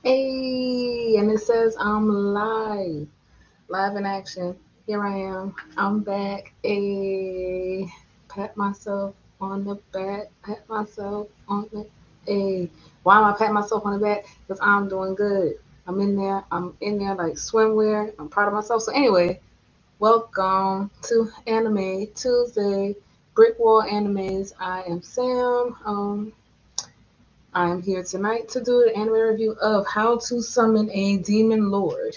Hey, and it says I'm live in action. Here I am. I'm back. Hey, pat myself on the back. Pat myself on the. Hey, why am I patting myself on the back? Because I'm doing good. I'm in there. I'm in there like swimwear. I'm proud of myself. So anyway, welcome to Anime Tuesday, BrickWall Animes. I am Sam. I'm here tonight to do an anime review of How to Summon a Demon Lord.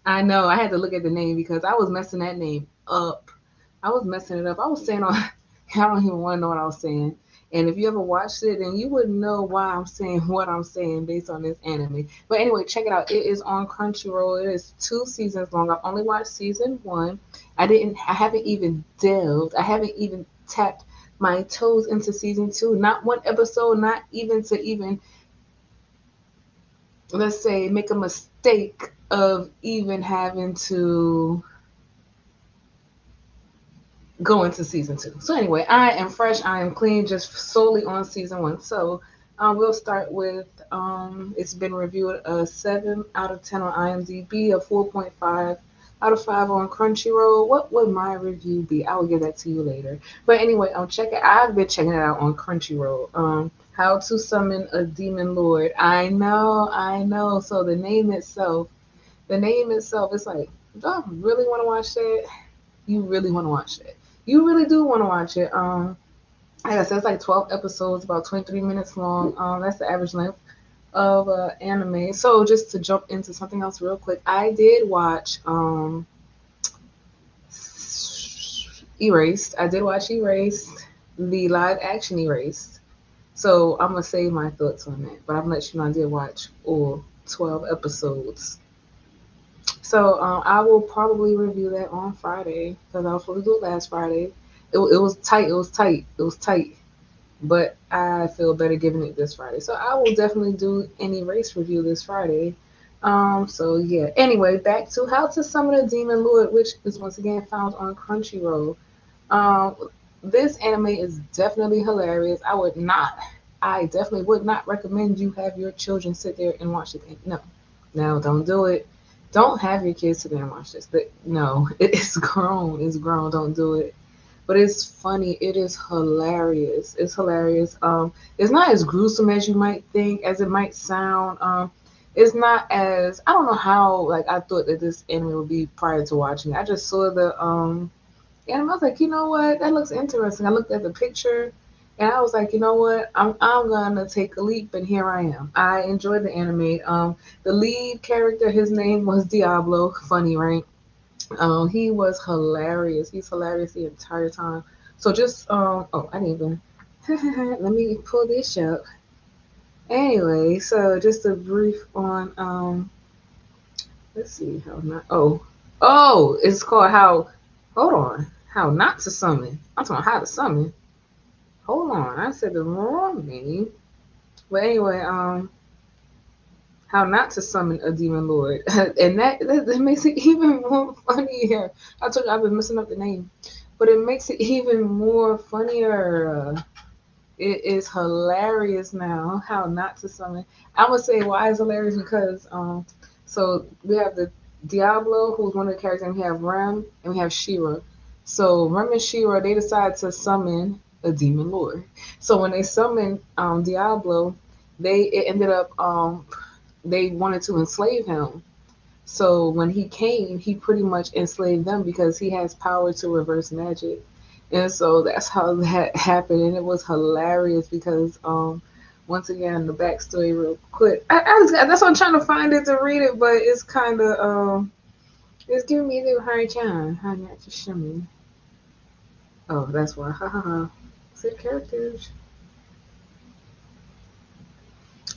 I know, I had to look at the name because I was messing that name up. I was messing it up. I was saying, I don't even want to know what I was saying. And if you ever watched it, then you would know why I'm saying what I'm saying based on this anime. But anyway, check it out. It is on Crunchyroll. It is 2 seasons long. I've only watched season one. I haven't even delved. I haven't even tapped my toes into season two. Not one episode, not even to even, let's say, make a mistake of even having to go into season two. So anyway, I am fresh. I am clean, just solely on season one. So we'll start with it's been reviewed a 7 out of 10 on IMDb, a 4.5 out of 5 on Crunchyroll. What would my review be? I will give that to you later. But anyway, check it. I've been checking it out on Crunchyroll. How to Summon a Demon Lord. I know, I know. So the name itself, it's like, do I really want to watch that? You really want to watch that. You really do want to watch it. Like I said, it's like 12 episodes, about 23 minutes long. That's the average length of anime. So just to jump into something else real quick, I did watch Erased. I did watch Erased, the live action Erased. So I'm gonna save my thoughts on that, but I'm gonna let you know I did watch all 12 episodes. So I will probably review that on Friday because I was supposed to do it last Friday. It was tight. It was tight. It was tight. But I feel better giving it this Friday. So I will definitely do any race review this Friday. So yeah. Anyway, back to How to Summon a Demon Lord, which is once again found on Crunchyroll. Um, this anime is definitely hilarious. I definitely would not recommend you have your children sit there and watch it. No, no, don't do it. Don't have your kids sit there and watch this. But no, it's grown. It's grown. Don't do it. But it's funny. It is hilarious. It's hilarious. It's not as gruesome as you might think, as it might sound. It's not as, I don't know how, like, I thought that this anime would be prior to watching it. I just saw the anime. I was like, you know what? That looks interesting. I looked at the picture and I was like, you know what? I'm gonna take a leap, and here I am. I enjoyed the anime. The lead character, his name was Diablo. Funny, right? He was hilarious. He's hilarious the entire time. So just oh, I didn't even let me pull this up. Anyway, so just a brief on let's see how not it's called how hold on. How not to summon. I'm talking about how to summon. Hold on, I said the wrong name. But anyway, how not to summon a demon lord. And that makes it even more funnier. I told you I've been messing up the name. But it makes it even more funnier. It is hilarious now. How not to summon. I would say why it's hilarious because so we have the Diablo, who's one of the characters, and we have Rem and we have Shira. So Rem and Shira, they decide to summon a demon lord. So when they summoned Diablo, it ended up they wanted to enslave him. So when he came, he pretty much enslaved them because he has power to reverse magic. And so that's how that happened. And it was hilarious because, once again, the backstory real quick. That's why I'm trying to find it to read it, but it's kind of, it's giving me a little hard time. How not to show me. Oh, that's why. Ha ha ha. Set characters.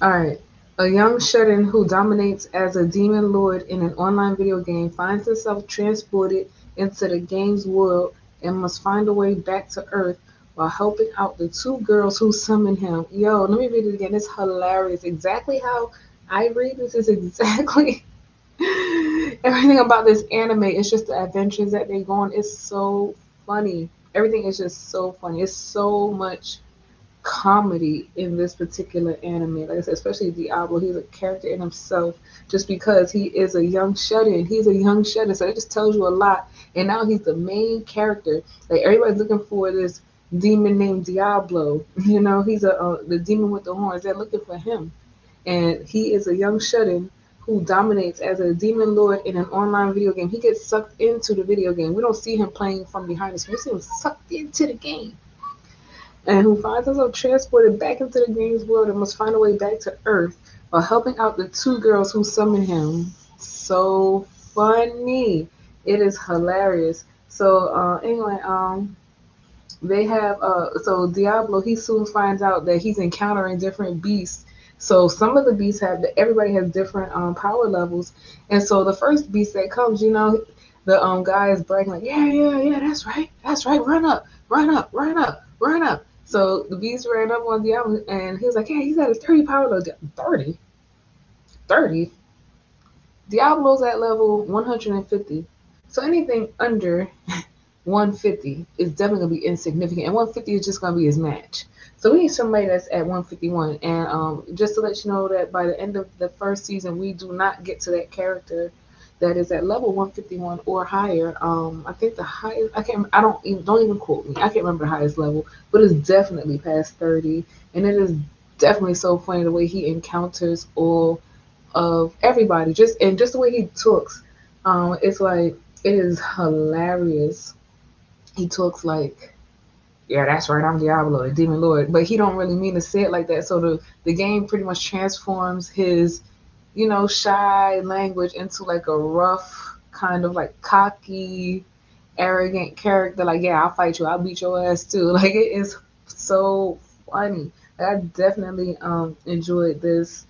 Alright. A young shut-in who dominates as a demon lord in an online video game finds himself transported into the game's world and must find a way back to Earth while helping out the two girls who summon him. Yo, let me read it again. It's hilarious. Exactly how I read this is exactly everything about this anime. It's just the adventures that they go on. It's so funny. Everything is just so funny. It's so much. comedy in this particular anime. Like I said, especially Diablo, he's a character in himself just because he is a young shut-in. He's a young shut-in, so it just tells you a lot. And now he's the main character. Like everybody's looking for this demon named Diablo. You know, he's the demon with the horns. They're looking for him, and he is a young shut-in who dominates as a demon lord in an online video game. He gets sucked into the video game. We don't see him playing from behind the screen. We see him sucked into the game, and who finds himself transported back into the game's world and must find a way back to Earth while helping out the two girls who summon him. So funny. It is hilarious. So anyway, they have so Diablo, he soon finds out that he's encountering different beasts. So some of the beasts have everybody has different power levels, and so the first beast that comes, you know, the guy is bragging like, yeah, yeah, yeah, that's right, run up, run up, run up, run up. So the beast ran up on Diablo, and he was like, yeah, he's at a 30 power level. 30, 30. Diablo's at level 150. So anything under 150 is definitely gonna be insignificant, and 150 is just gonna be his match. So we need somebody that's at 151. And just to let you know that by the end of the first season, we do not get to that character that is at level 151 or higher. I think the highest, I can't, I don't even quote me. I can't remember the highest level, but it's definitely past 30, and it is definitely so funny the way he encounters all of everybody, just the way he talks. It's like it is hilarious. He talks like, yeah, that's right, I'm Diablo, the demon lord, but he don't really mean to say it like that. So the game pretty much transforms his, you know, shy language into like a rough kind of like cocky, arrogant character. Like, yeah, I'll fight you, I'll beat your ass too. Like it is so funny. I definitely enjoyed this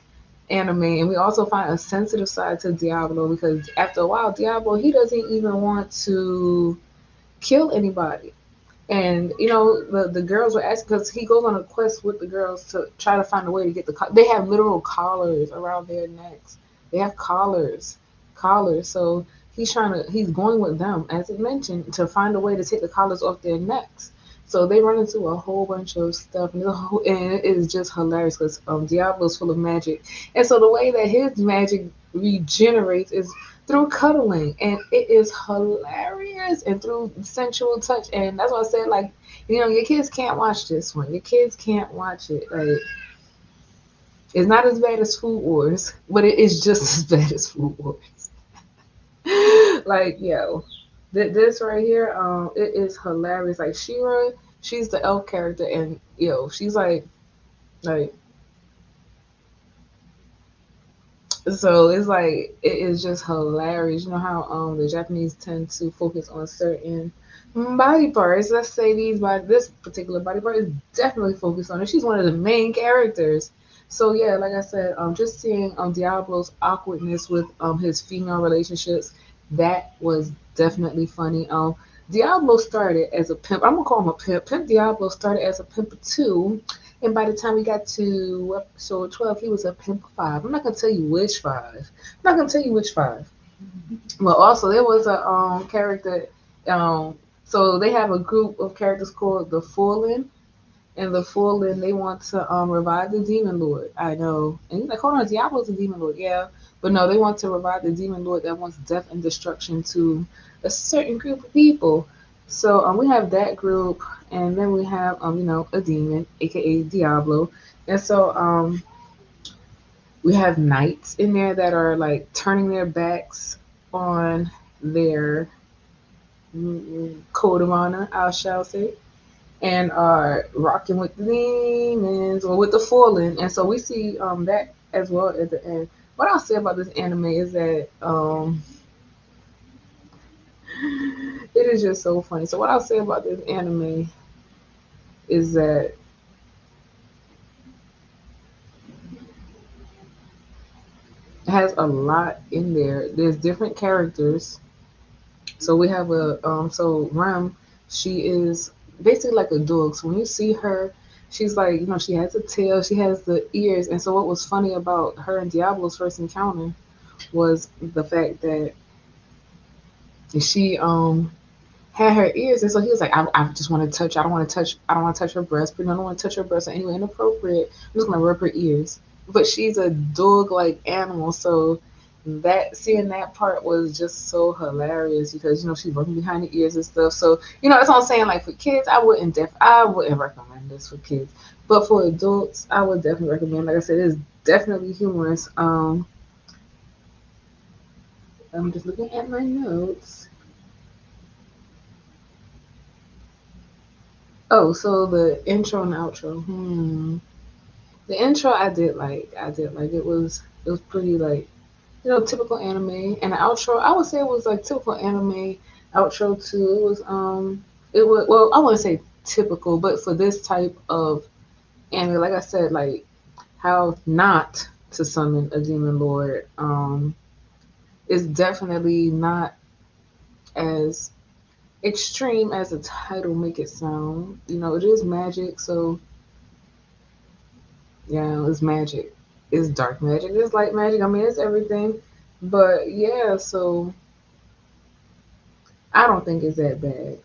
anime, and we also find a sensitive side to Diablo because after a while, Diablo, he doesn't even want to kill anybody. And you know, the girls were asking because he goes on a quest with the girls to try to find a way to get they have literal collars around their necks. They have collars. So he's going with them, as it mentioned, to find a way to take the collars off their necks. So they run into a whole bunch of stuff, and, and it is just hilarious because Diablo's full of magic, and so the way that his magic regenerates is through cuddling, and it is hilarious, and through sensual touch. And that's why I said, like, you know, your kids can't watch this one. Your kids can't watch it. Like, it's not as bad as Food Wars, but it is just as bad as Food Wars. Like, yo, this right here, it is hilarious. Like Shira, she's the elf character, and yo, she's like so it's like it is just hilarious. You know how the Japanese tend to focus on certain body parts. Let's say this particular body part is definitely focused on it. She's one of the main characters. So yeah, like I said, just seeing Diablo's awkwardness with his female relationships, that was definitely funny. Diablo started as a pimp. I'm gonna call him a pimp. Pimp Diablo started as a pimp too, and by the time we got to episode 12, he was a pimp 5. I'm not going to tell you which 5. I'm not going to tell you which 5. But also, there was a character. So they have a group of characters called the Fallen. And the Fallen, they want to revive the Demon Lord. I know. And he's like, hold on, Diablo's a Demon Lord. Yeah. But no, they want to revive the Demon Lord that wants death and destruction to a certain group of people. So we have that group, and then we have you know, a demon, aka Diablo, and so we have knights in there that are like turning their backs on their code of honor, I shall say, and are rocking with the demons or with the fallen, and so we see that as well at the end. What I'll say about this anime is that it is just so funny. So what I'll say about this anime is that it has a lot in there. There's different characters. So we have so Rem, she is basically like a dog. So when you see her, she's like, you know, she has a tail, she has the ears. And so what was funny about her and Diablo's first encounter was the fact that she had her ears, and so he was like, I just want to touch. I don't want to touch her breast, but I don't want to touch her breast in any way inappropriate. I'm just gonna rub her ears. But she's a dog-like animal, so that seeing that part was just so hilarious because she's working behind the ears and stuff. So that's what I'm saying. Like for kids, I wouldn't recommend this for kids, but for adults, I would definitely recommend. Like I said, it's definitely humorous. I'm just looking at my notes. Oh, so the intro and outro. The intro I did like it was pretty like typical anime, and the outro I would say it was like typical anime outro too. It was well I wouldn't say typical, but for this type of anime, like I said, like how not to summon a demon lord is definitely not as extreme as the title make it sound. It is magic, so yeah, it's magic. It's dark magic. It's light magic. I mean, it's everything. But yeah, so I don't think it's that bad.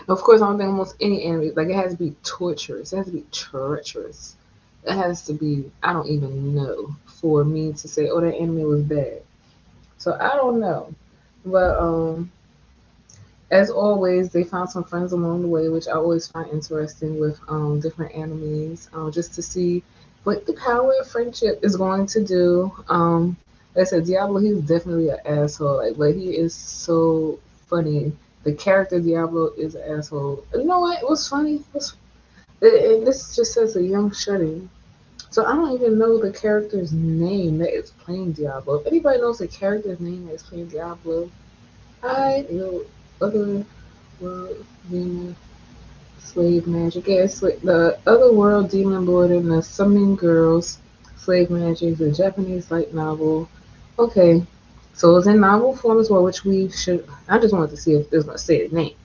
Of course, I don't think almost any anime like it has to be torturous. It has to be treacherous. It has to be. I don't even know for me to say, oh, that anime was bad. So I don't know. But as always, they found some friends along the way, which I always find interesting with different animes, just to see what the power of friendship is going to do. Like I said, Diablo, he's definitely an asshole. Like, but he is so funny. The character Diablo is an asshole. You know what? It was funny. This just says a young shutting. So I don't even know the character's name that is playing Diablo. If anybody knows the character's name that is playing Diablo, I know other world demon slave magic. Yes, like the other world demon lord and the summoning girls slave magic, the Japanese light novel. Okay, so it's in novel form as well, which we should. I just wanted to see if it was going to say the name,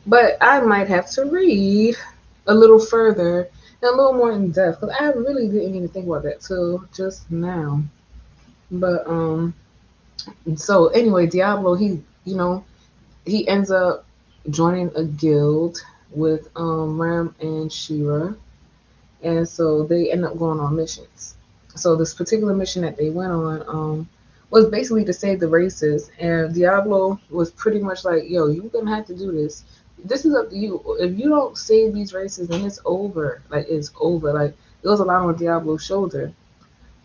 but I might have to read a little further and a little more in depth because I really didn't even think about that till just now. But so anyway, Diablo, he ends up joining a guild with Ram and Shira, and so they end up going on missions. So this particular mission that they went on was basically to save the races, and Diablo was pretty much like, "Yo, you're gonna have to do this. This is up to you. If you don't save these races, then it's over. Like it's over. Like it was a lot on Diablo's shoulder."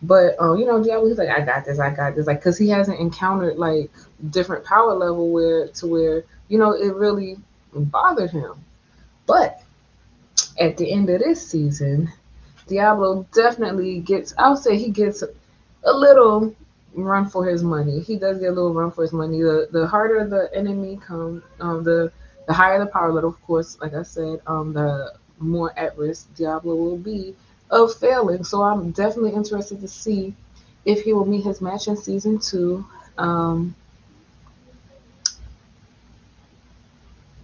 But Diablo, he's like, I got this, I got this, like, cause he hasn't encountered like different power level where it really bothered him. But at the end of this season, Diablo definitely gets. I would say he gets a little run for his money. He does get a little run for his money. The harder the enemy comes, the higher the power level. Of course, like I said, the more at risk Diablo will be of failing. So I'm definitely interested to see if he will meet his match in season two. And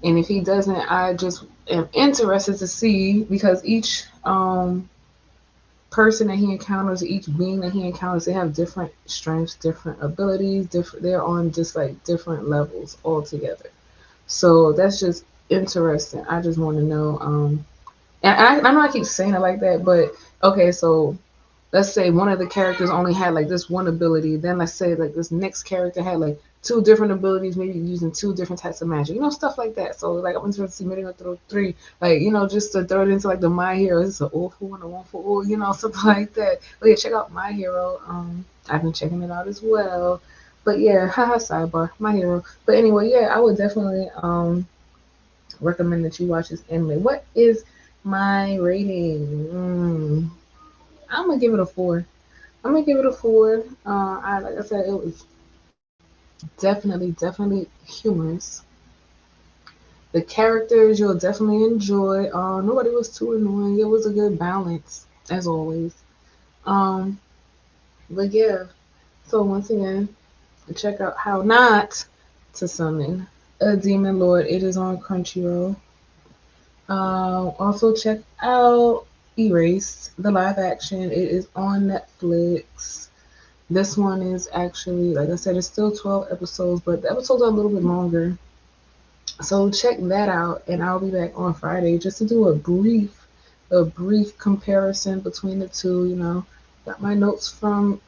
if he doesn't, I just am interested to see because each person that he encounters, each being that he encounters, they have different strengths, different abilities, different. They're on just like different levels altogether. So that's just interesting. I just want to know. And I know I keep saying it like that, but okay. So let's say one of the characters only had like this one ability. Then let's say like this next character had like two different abilities, maybe using two different types of magic, stuff like that. So like I'm interested to see maybe like throw three, like just to throw it into like the My Hero. It's an all for one, a one for all, something like that. But yeah, check out My Hero. I've been checking it out as well. But yeah, haha, sidebar, My Hero. But anyway, yeah, I would definitely recommend that you watch this anime. What is my rating? I'm gonna give it a 4. I'm gonna give it a 4. I like I said, it was definitely humorous. The characters you'll definitely enjoy. Nobody was too annoying. It was a good balance as always. Um, but yeah. So once again, check out How Not to Summon a Demon Lord. It is on Crunchyroll. Also check out Erased, the live action. It is on Netflix. This one is actually, like I said, it's still 12 episodes, but the episodes are a little bit longer. So check that out, and I'll be back on Friday just to do a brief comparison between the two. Got my notes from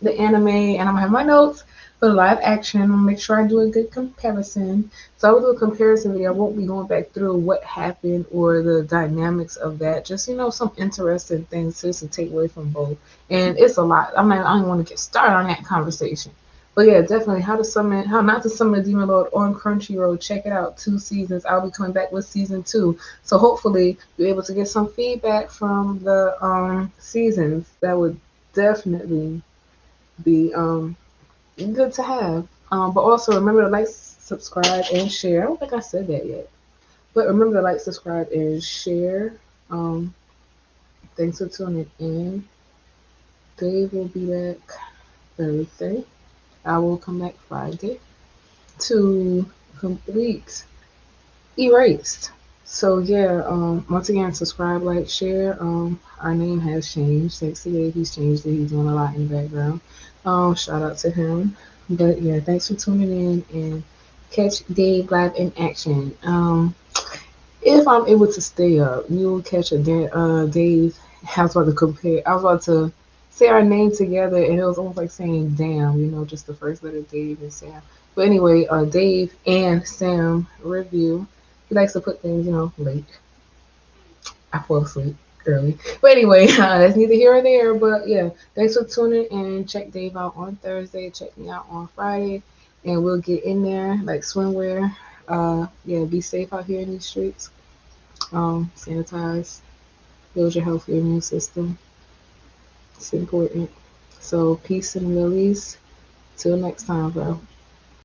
the anime, and I'm gonna have my notes for the live action. I'm gonna make sure I do a good comparison. So I will do a comparison video. I won't be going back through what happened or the dynamics of that. Just some interesting things just to take away from both. And it's a lot. I don't want to get started on that conversation. But yeah, definitely how not to summon a demon lord on Crunchyroll. Check it out. 2 seasons. I'll be coming back with season 2. So hopefully you're able to get some feedback from the seasons. That would definitely be good to have. But also remember to like, subscribe, and share. I don't think I said that yet. But remember to like, subscribe, and share. Um, Thanks for tuning in. Dave will be back Thursday. I will come back Friday to complete Erased. So yeah, once again, subscribe, like, share. Our name has changed. Thanks to Dave, he's changed it. He's doing a lot in the background. Shout out to him. But yeah, thanks for tuning in, and catch Dave live in action. If I'm able to stay up, you'll catch Dave. I was about to compare. I was about to say our name together, and it was almost like saying "damn," just the first letter, Dave and Sam. But anyway, Dave and Sam review. He likes to put things, late. I fall asleep early. But anyway, that's neither here or there. But yeah, thanks for tuning in. Check Dave out on Thursday. Check me out on Friday, and we'll get in there like swimwear. Yeah, be safe out here in these streets. Sanitize. Build your healthy immune system. It's important. So peace and release. Till next time, bro.